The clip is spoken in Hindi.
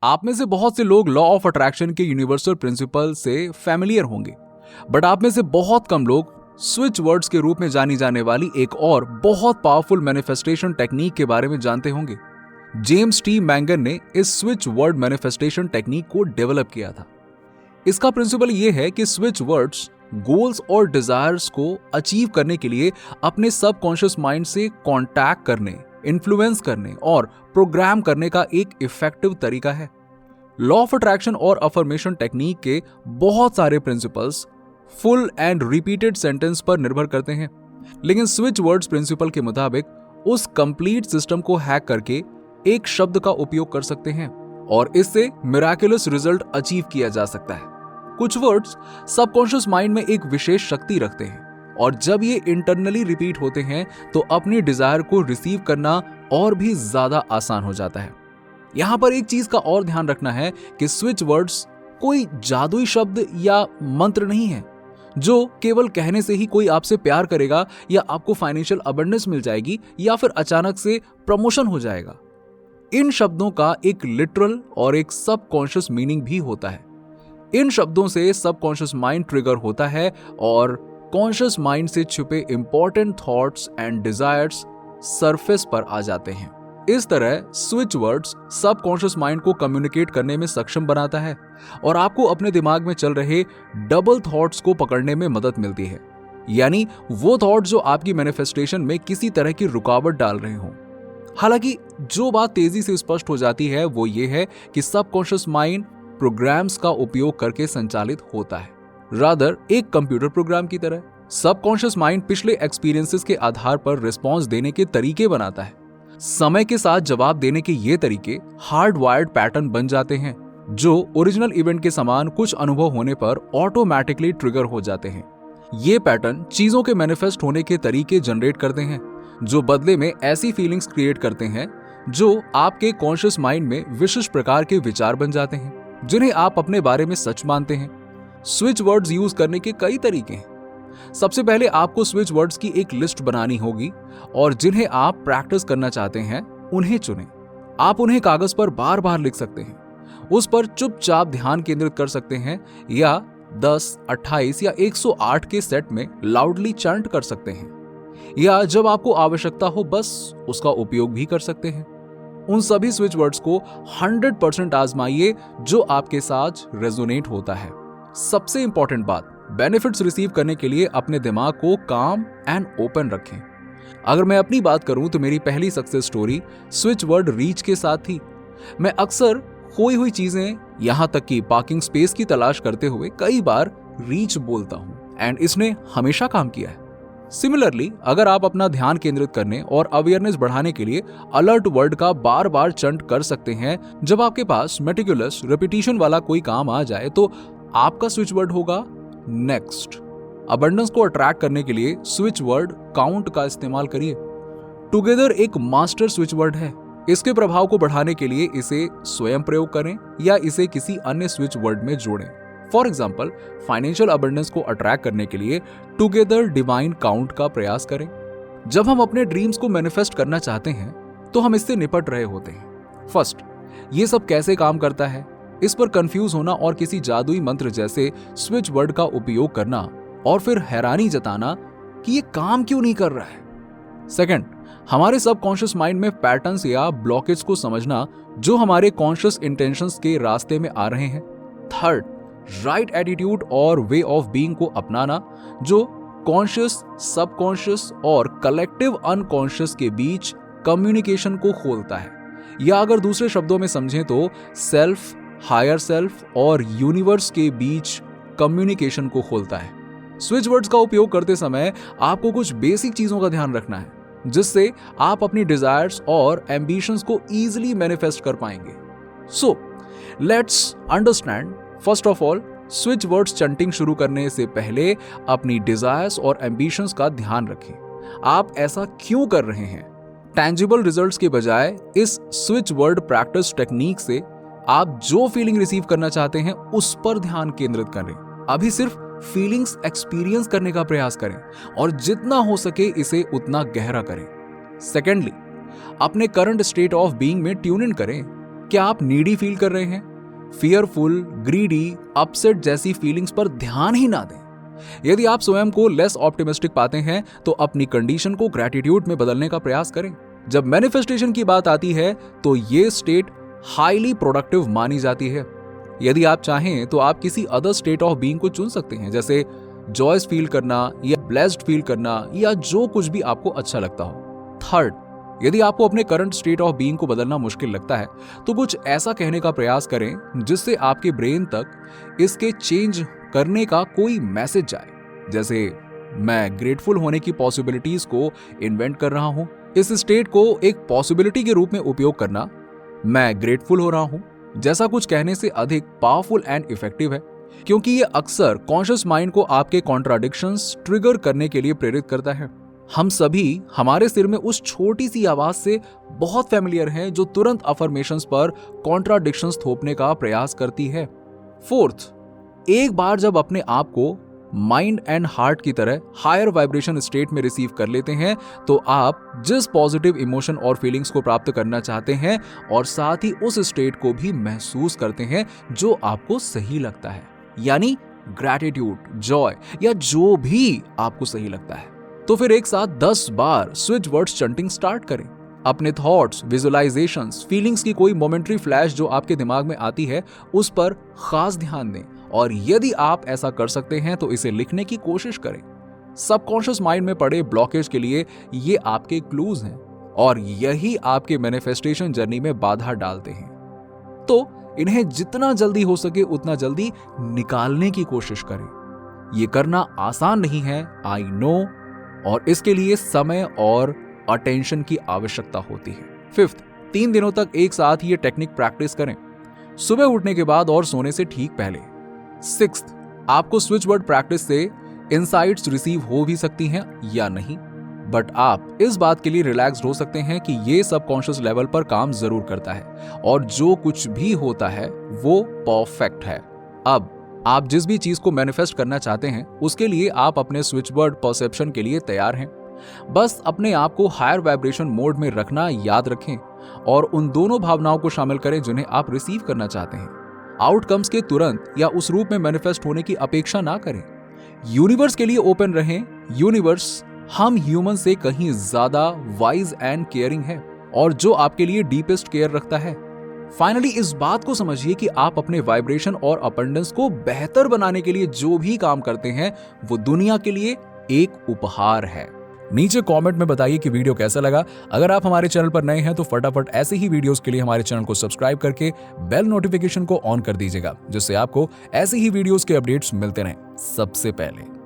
आप में से बहुत से लोग लॉ ऑफ अट्रैक्शन के यूनिवर्सल प्रिंसिपल से फैमिलियर होंगे, बट आप में से बहुत कम लोग स्विच वर्ड्स के रूप में जानी जाने वाली एक और बहुत पावरफुल मैनिफेस्टेशन टेक्निक के बारे में जानते होंगे। जेम्स टी मैंगन ने इस स्विच वर्ड मैनिफेस्टेशन टेक्निक को डेवलप किया था। इसका प्रिंसिपल यह है कि स्विच वर्ड्स गोल्स और डिजायर्स को अचीव करने के लिए अपने सबकॉन्शियस माइंड से कांटेक्ट करने, इन्फ्लुएंस करने और प्रोग्राम करने का एक इफेक्टिव तरीका है। लॉ ऑफ अट्रैक्शन और अफर्मेशन टेक्निक के बहुत सारे principles full and repeated sentence पर निर्भर करते हैं, लेकिन स्विच वर्ड्स प्रिंसिपल के मुताबिक उस कंप्लीट सिस्टम को हैक करके एक शब्द का उपयोग कर सकते हैं और इससे मिराकुलस रिजल्ट अचीव किया जा सकता है। कुछ वर्ड्स सबकॉन्शियस माइंड में एक विशेष शक्ति रखते हैं और जब ये इंटरनली रिपीट होते हैं तो अपनी डिजायर को रिसीव करना और भी ज्यादा आसान हो जाता है। यहां पर एक चीज का और ध्यान रखना है कि स्विच वर्ड्स कोई जादुई शब्द या मंत्र नहीं है जो केवल कहने से ही कोई आपसे प्यार करेगा या आपको फाइनेंशियल अबंडेंस मिल जाएगी या फिर अचानक से प्रमोशन हो जाएगा। इन शब्दों का एक लिटरल और एक सबकॉन्शियस मीनिंग भी होता है। इन शब्दों से सबकॉन्शियस माइंड ट्रिगर होता है और कॉन्शियस माइंड से छुपे important thoughts and desires surface पर आ जाते हैं। इस तरह स्विच वर्ड्स सबकॉन्शियस माइंड को कम्युनिकेट करने में सक्षम बनाता है और आपको अपने दिमाग में चल रहे डबल थॉट्स को पकड़ने में मदद मिलती है, यानी वो थॉट्स जो आपकी मैनिफेस्टेशन में किसी तरह की रुकावट डाल रहे हों। हालांकि जो बात तेजी से स्पष्ट हो जाती है वो ये है कि सबकॉन्शियस माइंड प्रोग्राम्स का उपयोग करके संचालित होता है, रादर एक कंप्यूटर प्रोग्राम की तरह। सबकॉन्शियस माइंड पिछले एक्सपीरियंसेस के आधार पर रिस्पॉन्स देने के तरीके बनाता है। समय के साथ जवाब देने के ये तरीके हार्ड वायर्ड पैटर्न बन जाते हैं जो ओरिजिनल इवेंट के समान कुछ अनुभव होने पर ऑटोमेटिकली ट्रिगर हो जाते हैं। ये पैटर्न चीजों के मैनिफेस्ट होने के तरीके जनरेट करते हैं जो बदले में ऐसी फीलिंग्स क्रिएट करते हैं जो आपके कॉन्शियस माइंड में विशिष्ट प्रकार के विचार बन जाते हैं जिन्हें आप अपने बारे में सच मानते हैं। स्विच वर्ड्स यूज करने के कई तरीके हैं। सबसे पहले आपको स्विच वर्ड्स की एक लिस्ट बनानी होगी और जिन्हें आप प्रैक्टिस करना चाहते हैं उन्हें चुनें। आप उन्हें कागज पर बार बार लिख सकते हैं, उस पर चुपचाप ध्यान केंद्रित कर सकते हैं या 10, 28 या 108 के सेट में लाउडली चैंट कर सकते हैं, या जब आपको आवश्यकता हो बस उसका उपयोग भी कर सकते हैं। उन सभी स्विच वर्ड्स को 100% आजमाइए जो आपके साथ रेजोनेट होता है। सबसे इंपॉर्टेंट बात, बेनिफिट्स रिसीव करने के लिए अपने दिमाग को काम एंड ओपन रखें। अगर मैं अपनी बात करूं तो मेरी पहली success story switch word reach के साथ थी। मैं अक्सर खोई हुई चीजें, यहां तक कि पार्किंग स्पेस की तलाश करते हुए कई बार रीच बोलता हूं एंड इसने हमेशा काम किया है। सिमिलरली, अगर आप अपना ध्यान केंद्रित करने और अवेयरनेस बढ़ाने के लिए अलर्ट वर्ड का बार बार चंट कर सकते हैं, जब आपके पास मेटिकुलस रिपीटिशन वाला कोई काम आ जाए तो आपका स्विच वर्ड होगा नेक्स्ट। अबंडेंस को अट्रैक्ट करने के लिए स्विच वर्ड काउंट का इस्तेमाल करिए। टुगेदर एक मास्टर स्विच वर्ड है। इसके प्रभाव को बढ़ाने के लिए इसे स्वयं प्रयोग करें या इसे किसी अन्य स्विच वर्ड में जोड़ें। फॉर एग्जाम्पल, फाइनेंशियल अबंडेंस को अट्रैक्ट करने के लिए टुगेदर डिवाइन काउंट का प्रयास करें। जब हम अपने ड्रीम्स को मैनिफेस्ट करना चाहते हैं तो हम इससे निपट रहे होते हैं। फर्स्ट, ये सब कैसे काम करता है, इस पर कंफ्यूज होना और किसी जादुई मंत्र जैसे स्विच वर्ड का उपयोग करना और फिर हैरानी जताना कि ये काम क्यों नहीं कर रहा है। सेकंड, हमारे सबकॉन्शियस माइंड में पैटर्न्स या ब्लॉकेज को समझना जो हमारे कॉन्शियस इंटेंशंस के रास्ते में आ रहे हैं। थर्ड, राइट एटीट्यूड और वे ऑफ बीइंग को अपनाना जो कॉन्शियस, सबकॉन्शियस और कलेक्टिव अनकॉन्शियस के बीच कम्युनिकेशन को खोलता है, या अगर दूसरे शब्दों में समझें तो सेल्फ, हायर सेल्फ और यूनिवर्स के बीच कम्युनिकेशन को खोलता है। स्विच वर्ड्स का उपयोग करते समय आपको कुछ बेसिक चीजों का ध्यान रखना है जिससे आप अपनी डिजायर्स और एम्बिशंस को इजीली मैनिफेस्ट कर पाएंगे। So let's understand. First of all, switch words chanting शुरू करने से पहले अपनी डिजायर्स और एम्बिशंस का ध्यान रखें। आप ऐसा क्यों कर रहे हैं? टैंजिबल रिजल्ट्स के बजाय इस स्विच वर्ड प्रैक्टिस टेक्निक से आप जो फीलिंग रिसीव करना चाहते हैं उस पर ध्यान केंद्रित करें। अभी सिर्फ फीलिंग्स एक्सपीरियंस करने का प्रयास करें और जितना हो सके इसे उतना गहरा करें। सेकेंडली, अपने करंट स्टेट ऑफ बीइंग में ट्यून इन करें। क्या आप नीडी फील कर रहे हैं? फियरफुल, ग्रीडी, अपसेट जैसी फीलिंग्स पर ध्यान ही ना दें। यदि आप स्वयं को लेस ऑप्टिमिस्टिक पाते हैं तो अपनी कंडीशन को ग्रैटिट्यूड में बदलने का प्रयास करें। जब मैनिफेस्टेशन की बात आती है तो ये स्टेट हाईली प्रोडक्टिव मानी जाती है। यदि आप चाहें तो आप किसी अदर स्टेट ऑफ बीइंग को चुन सकते हैं, जैसे जॉयस फील करना या ब्लेस्ड फील करना या जो कुछ भी आपको अच्छा लगता हो। थर्ड, यदि आपको अपने करंट स्टेट ऑफ बीइंग को बदलना मुश्किल लगता है तो कुछ ऐसा कहने का प्रयास करें जिससे आपके ब्रेन तक इसके चेंज करने का कोई मैसेज जाए। जैसे, मैं ग्रेटफुल होने की पॉसिबिलिटीज को इन्वेंट कर रहा हूं। इस स्टेट को एक पॉसिबिलिटी के रूप में उपयोग करना, मैं ग्रेटफुल हो रहा हूं, जैसा कुछ कहने से अधिक पावरफुल एंड इफेक्टिव है, क्योंकि ये अक्सर कॉन्शियस माइंड को आपके कॉन्ट्राडिक्शंस ट्रिगर करने के लिए प्रेरित करता है। हम सभी हमारे सिर में उस छोटी सी आवाज से बहुत फैमिलियर हैं जो तुरंत अफर्मेशंस पर कॉन्ट्राडिक्शंस थोपने का प्रयास करती है। फोर्थ, एक बार जब अपने आप को माइंड एंड हार्ट की तरह हायर वाइब्रेशन स्टेट में रिसीव कर लेते हैं तो आप जिस पॉजिटिव इमोशन और फीलिंग्स को प्राप्त करना चाहते हैं और साथ ही उस स्टेट को भी महसूस करते हैं जो आपको सही लगता है, यानी ग्रैटिट्यूड, जॉय या जो भी आपको सही लगता है। तो फिर एक साथ 10 बार स्विच वर्ड्स चंटिंग स्टार्ट करें। अपने थॉट्स, विजुअलाइजेशंस, फीलिंग्स की कोई मोमेंट्री फ्लैश जो आपके दिमाग में आती है उस पर खास ध्यान दें और यदि आप ऐसा कर सकते हैं तो इसे लिखने की कोशिश करें। सबकॉन्शियस माइंड में पड़े ब्लॉकेज के लिए ये आपके क्लूज हैं और यही आपके मैनिफेस्टेशन जर्नी में बाधा डालते हैं। तो इन्हें जितना जल्दी हो सके उतना जल्दी निकालने की कोशिश करें। ये करना आसान नहीं है, आई नो, और इसके लिए समय और अटेंशन की आवश्यकता होती है। फिफ्थ, 3 दिनों तक एक साथ ये टेक्निक प्रैक्टिस करें, सुबह उठने के बाद और सोने से ठीक पहले। सिक्स्थ, आपको स्विच वर्ड प्रैक्टिस से इनसाइट्स रिसीव हो भी सकती हैं या नहीं, बट आप इस बात के लिए रिलैक्स्ड हो सकते हैं कि ये सबकॉन्शियस लेवल पर काम जरूर करता है और जो कुछ भी होता है वो परफेक्ट है। अब आप जिस भी चीज को मैनिफेस्ट करना चाहते हैं उसके लिए आप अपने स्विच वर्ड परसेप्शन के लिए तैयार हैं। बस अपने आप को हायर वाइब्रेशन मोड में रखना याद रखें और उन दोनों भावनाओं को शामिल करें जिन्हें आप रिसीव करना चाहते हैं। आउटकम्स के तुरंत या उस रूप में मैनिफेस्ट होने की अपेक्षा ना करें। यूनिवर्स के लिए ओपन रहें। यूनिवर्स हम ह्यूमन से कहीं ज्यादा वाइज एंड केयरिंग है और जो आपके लिए डीपेस्ट केयर रखता है। फाइनली इस बात को समझिए कि आप अपने वाइब्रेशन और अबंडेंस को बेहतर बनाने के लिए जो भी काम करते हैं वो दुनिया के लिए एक उपहार है। नीचे कमेंट में बताइए कि वीडियो कैसा लगा। अगर आप हमारे चैनल पर नए हैं तो फटाफट ऐसे ही वीडियोस के लिए हमारे चैनल को सब्सक्राइब करके बेल नोटिफिकेशन को ऑन कर दीजिएगा, जिससे आपको ऐसे ही वीडियोस के अपडेट्स मिलते रहें सबसे पहले।